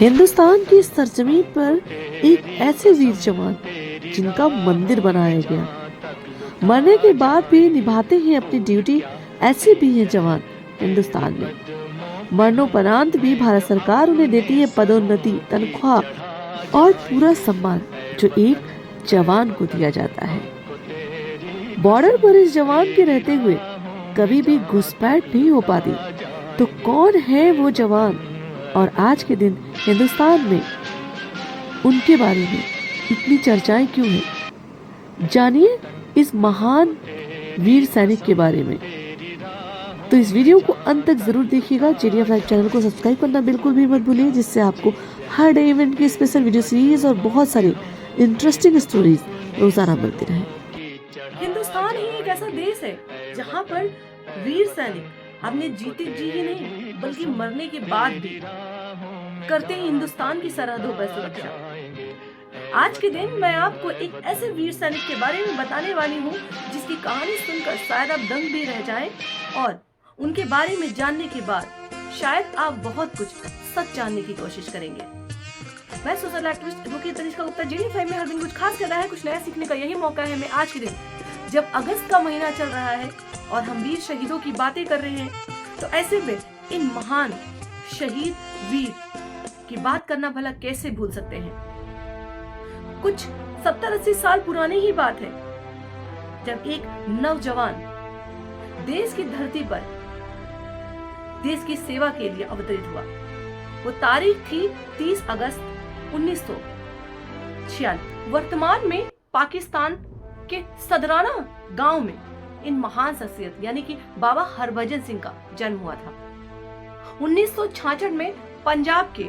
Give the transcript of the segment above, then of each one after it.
हिंदुस्तान की सरजमीन पर एक ऐसे वीर जवान जिनका मंदिर बनाया गया, मरने के बाद भी निभाते हैं अपनी ड्यूटी। ऐसे भी हैं जवान हिंदुस्तान में। मरणोपरांत भी भारत सरकार उन्हें देती है पदोन्नति, तनख्वाह और पूरा सम्मान जो एक जवान को दिया जाता है। बॉर्डर पर इस जवान के रहते हुए कभी भी घुसपैठ नहीं हो पाती। तो कौन है वो जवान और आज के दिन हिंदुस्तान में उनके बारे में इतनी चर्चाएं क्यों हैं? जानिए इस महान वीर सैनिक के बारे में। तो इस वीडियो को अंत तक जरूर देखिएगा। JDF लाइव चैनल को सब्सक्राइब करना बिल्कुल भी मत भूलिए, जिससे आपको हर डे इवेंट की स्पेशल वीडियो सीरीज और बहुत सारी इंटरेस्टिंग स्टोरीज रोजाना मिलती रहे। हिंदुस्तान ही एक ऐसा देश है जहाँ पर वीर सैनिक अपने जीते जी ही नहीं बल्कि मरने के बाद भी करते हैं हिंदुस्तान की सरहदों पर सुरक्षा। आज के दिन मैं आपको एक ऐसे वीर सैनिक के बारे में बताने वाली हूँ जिसकी कहानी सुनकर शायद आप दंग भी रह जाएं और उनके बारे में जानने के बाद शायद आप बहुत कुछ सच जानने की कोशिश करेंगे। मैं social activist advocate Tanishka Gupta JDF में हर दिन कुछ खास कर रहा है, कुछ नया सीखने का यही मौका है। मैं आज के दिन जब अगस्त का महीना चल रहा है और हम वीर शहीदों की बातें कर रहे हैं, तो ऐसे में इन महान शहीद वीर की बात करना भला कैसे भूल सकते हैं। कुछ 70-80 साल पुरानी ही बात है जब एक नौजवान देश की धरती पर देश की सेवा के लिए अवतरित हुआ। वो तारीख थी 30 अगस्त 1946। वर्तमान में पाकिस्तान के सदराना गांव में इन महान शख्सियत यानी कि बाबा हरभजन सिंह का जन्म हुआ था। 1966 में पंजाब के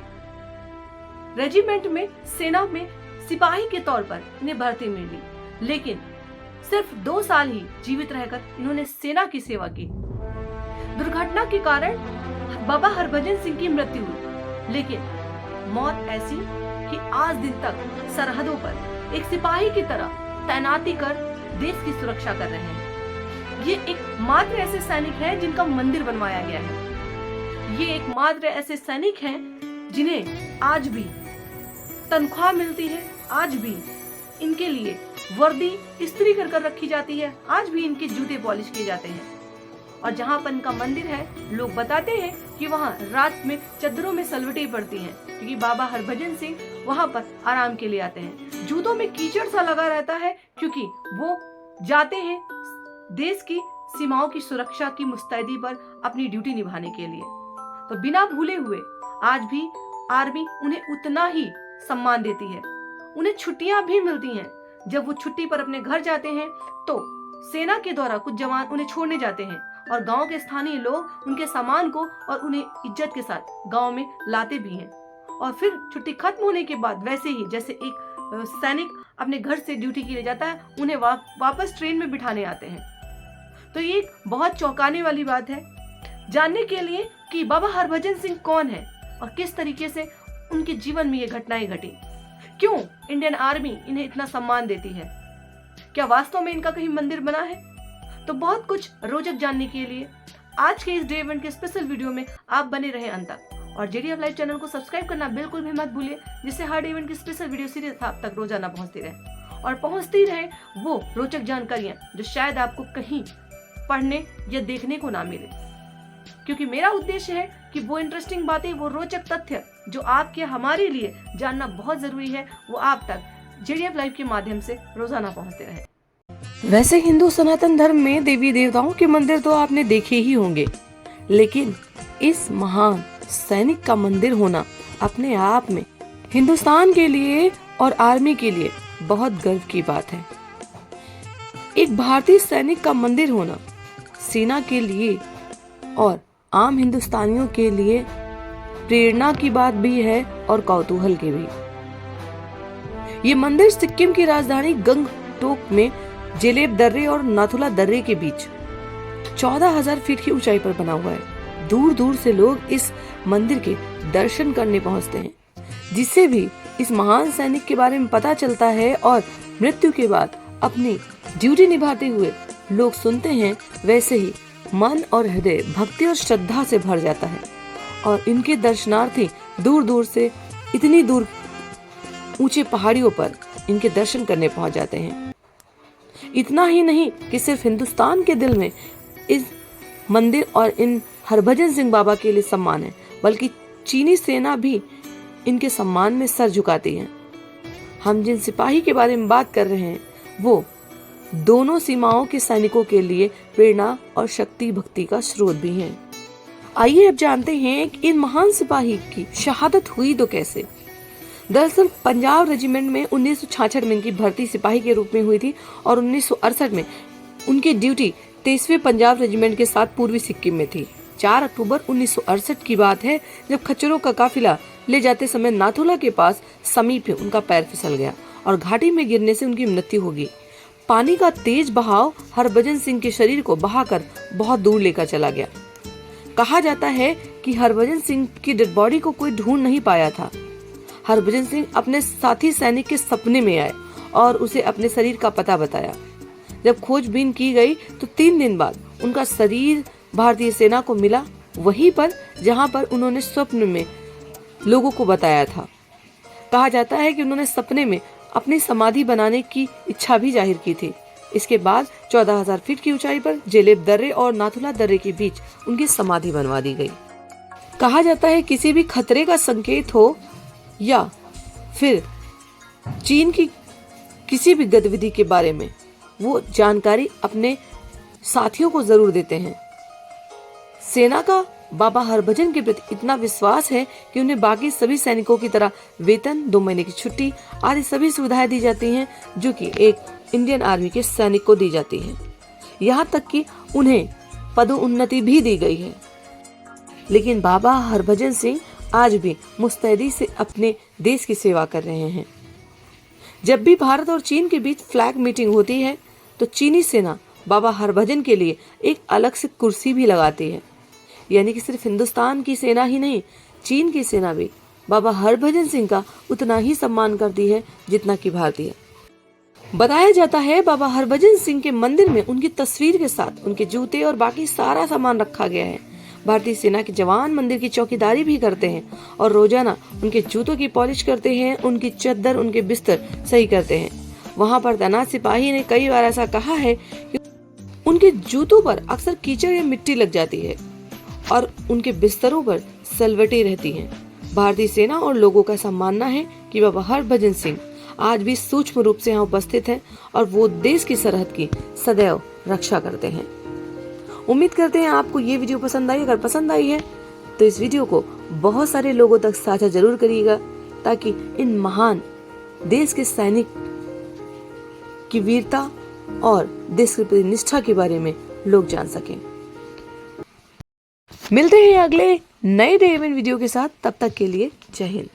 रेजिमेंट में सेना में सिपाही के तौर पर इन्हें भर्ती मिली, लेकिन सिर्फ 2 साल ही जीवित रहकर इन्होंने सेना की सेवा की। दुर्घटना के कारण बाबा हरभजन सिंह की मृत्यु हुई, लेकिन मौत ऐसी कि आज दिन तक सरहदों पर एक सिपाही की तरह तैनाती कर देश की सुरक्षा कर रहे हैं। ये एक मात्र ऐसे सैनिक हैं जिनका मंदिर बनवाया गया है। ये एक मात्र ऐसे सैनिक हैं जिन्हें आज भी तनख्वाह मिलती है, आज भी इनके लिए वर्दी इस्त्री कर रखी जाती है, आज भी इनके जूते पॉलिश किए जाते हैं। और जहाँ पर इनका मंदिर है, लोग बताते हैं कि वहाँ रात में चद्दरों में सलवटें पड़ती हैं, क्योंकि बाबा हरभजन सिंह वहाँ पर आराम के लिए आते हैं। जूतों में कीचड़ सा लगा रहता है क्योंकि वो जाते हैं देश की सीमाओं की सुरक्षा की मुस्तैदी पर अपनी ड्यूटी निभाने के लिए। तो बिना भूले हुए आज भी आर्मी उन्हें उतना ही सम्मान देती है। उन्हें छुट्टियां भी मिलती हैं। जब वो छुट्टी पर अपने घर जाते हैं तो सेना के द्वारा कुछ जवान उन्हें छोड़ने जाते हैं और गांव के स्थानीय लोग उनके सामान को और उन्हें इज्जत के साथ गांव में लाते भी हैं। और फिर छुट्टी खत्म होने के बाद वैसे ही जैसे एक सैनिक अपने घर से ड्यूटी के लिए जाता है, उन्हें वापस ट्रेन में बिठाने आते हैं। तो ये एक बहुत चौंकाने वाली बात है जानने के लिए कि बाबा हरभजन सिंह कौन है और किस तरीके से उनके जीवन में ये घटनाएं घटी। क्यों इंडियन आर्मी इन्हें इतना सम्मान देती है? क्या वास्तव में इनका कहीं मंदिर बना है? तो बहुत कुछ रोचक जानने के लिए आज के इस डे इवेंट के स्पेशल वीडियो में आप बने रहे अंत तक। और JDF लाइव चैनल को सब्सक्राइब करना बिल्कुल भी मत भूलिए, जिससे हर डे इवेंट की स्पेशल वीडियो सीरीज आप तक रोजाना पहुंचती रहे और पहुंचती रहे वो रोचक जानकारियां जो शायद आपको कहीं पढ़ने या देखने को ना मिले। क्योंकि मेरा उद्देश्य है कि वो इंटरेस्टिंग बातें, वो रोचक तथ्य जो आपके हमारे लिए जानना बहुत जरूरी है, वो आप तक JDF लाइव के माध्यम से रोजाना पहुंचते रहे। वैसे हिंदू सनातन धर्म में देवी देवताओं के मंदिर तो आपने देखे ही होंगे, लेकिन इस महान सैनिक का मंदिर होना अपने आप में हिंदुस्तान के लिए और आर्मी के लिए बहुत गर्व की बात है। एक भारतीय सैनिक का मंदिर होना सेना के लिए और आम हिंदुस्तानियों के लिए प्रेरणा की बात भी है और कौतूहल की भी। ये मंदिर सिक्किम की राजधानी गंगटोक में जेलेब दर्रे और नाथुला दर्रे के बीच 14,000 फीट की ऊंचाई पर बना हुआ है। दूर दूर से लोग इस मंदिर के दर्शन करने पहुंचते हैं, जिससे भी इस महान सैनिक के बारे में पता चलता है और मृत्यु के बाद अपनी ड्यूटी निभाते हुए लोग सुनते हैं, वैसे ही मन और हृदय भक्ति और श्रद्धा से भर जाता है और इनके दर्शनार्थी दूर दूर से इतनी दूर ऊंचे पहाड़ियों पर इनके दर्शन करने पहुंच जाते हैं। इतना ही नहीं कि सिर्फ हिंदुस्तान के दिल में इस मंदिर और इन हरभजन सिंह बाबा के लिए सम्मान है, बल्कि चीनी सेना भी इनके सम्मान में सर झुकाती है। हम जिन सिपाही के बारे में बात कर रहे हैं वो दोनों सीमाओं के सैनिकों के लिए प्रेरणा और शक्ति भक्ति का स्रोत भी हैं। आइए अब जानते हैं कि इन महान सिपाही की शहादत हुई तो कैसे। दरअसल पंजाब रेजिमेंट में 1966 में इनकी भर्ती सिपाही के रूप में हुई थी और 1968 में उनकी ड्यूटी 23वें पंजाब रेजिमेंट के साथ पूर्वी सिक्किम में थी। 4 अक्टूबर 1968 की बात है जब खच्चरों का काफिला ले जाते समय नाथुला के पास समीप में उनका पैर फिसल गया और घाटी में गिरने से उनकी मृत्यु हो गई। पानी का तेज बहाव हरभजन सिंह के शरीर को बहाकर बहुत दूर लेकर चला गया। कहा जाता है कि हरभजन सिंह की डेड बॉडी को कोई ढूंढ नहीं पाया था। हरभजन सिंह अपने साथी सैनिक के सपने में आए और उसे अपने शरीर का पता बताया। जब खोजबीन की गई तो 3 दिन बाद उनका शरीर भारतीय सेना को मिला, वहीं पर जहां पर उन्होंने स्वप्न में लोगों को बताया था। कहा जाता है कि उन्होंने सपने में अपनी समाधि बनाने की इच्छा भी जाहिर की थी। इसके बाद 14,000 फीट की ऊंचाई पर जेलेब दर्रे और नाथुला दर्रे के बीच उनकी समाधि बनवा दी गई। कहा जाता है किसी भी खतरे का संकेत हो या फिर चीन की किसी भी गतिविधि के बारे में वो जानकारी अपने साथियों को जरूर देते हैं। सेना का बाबा हरभजन के प्रति इतना विश्वास है कि उन्हें बाकी सभी सैनिकों की तरह वेतन, 2 महीने की छुट्टी आदि सभी सुविधाएं दी जाती हैं जो कि एक इंडियन आर्मी के सैनिक को दी जाती हैं। यहाँ तक कि उन्हें पदोन्नति भी दी गई है। लेकिन बाबा हरभजन सिंह आज भी मुस्तैदी से अपने देश की सेवा कर रहे हैं। जब भी भारत और चीन के बीच फ्लैग मीटिंग होती है तो चीनी सेना बाबा हरभजन के लिए एक अलग से कुर्सी भी लगाती है। यानी कि सिर्फ हिंदुस्तान की सेना ही नहीं, चीन की सेना भी बाबा हरभजन सिंह का उतना ही सम्मान करती है जितना कि भारतीय। बताया जाता है बाबा हरभजन सिंह के मंदिर में उनकी तस्वीर के साथ उनके जूते और बाकी सारा सामान रखा गया है। भारतीय सेना के जवान मंदिर की चौकीदारी भी करते हैं और रोजाना उनके जूतों की पॉलिश करते हैं, उनकी चद्दर, उनके बिस्तर सही करते हैं। वहाँ पर तैनात सिपाही ने कई बार ऐसा कहा है कि उनके जूतों पर अक्सर कीचड़ या मिट्टी लग जाती है और उनके बिस्तरों पर सलवटें रहती हैं। भारतीय सेना और लोगों का ऐसा मानना है कि बाबा हरभजन सिंह आज भी सूक्ष्म रूप से यहाँ उपस्थित हैं और वो देश की सरहद की सदैव रक्षा करते हैं। उम्मीद करते हैं आपको ये वीडियो पसंद आई। अगर पसंद आई है तो इस वीडियो को बहुत सारे लोगों तक साझा जरूर करिएगा ताकि इन महान देश के सैनिक की वीरता और देश के प्रति निष्ठा के बारे में लोग जान सकें। मिलते हैं अगले नए डे वीडियो के साथ, तब तक के लिए जय हिंद।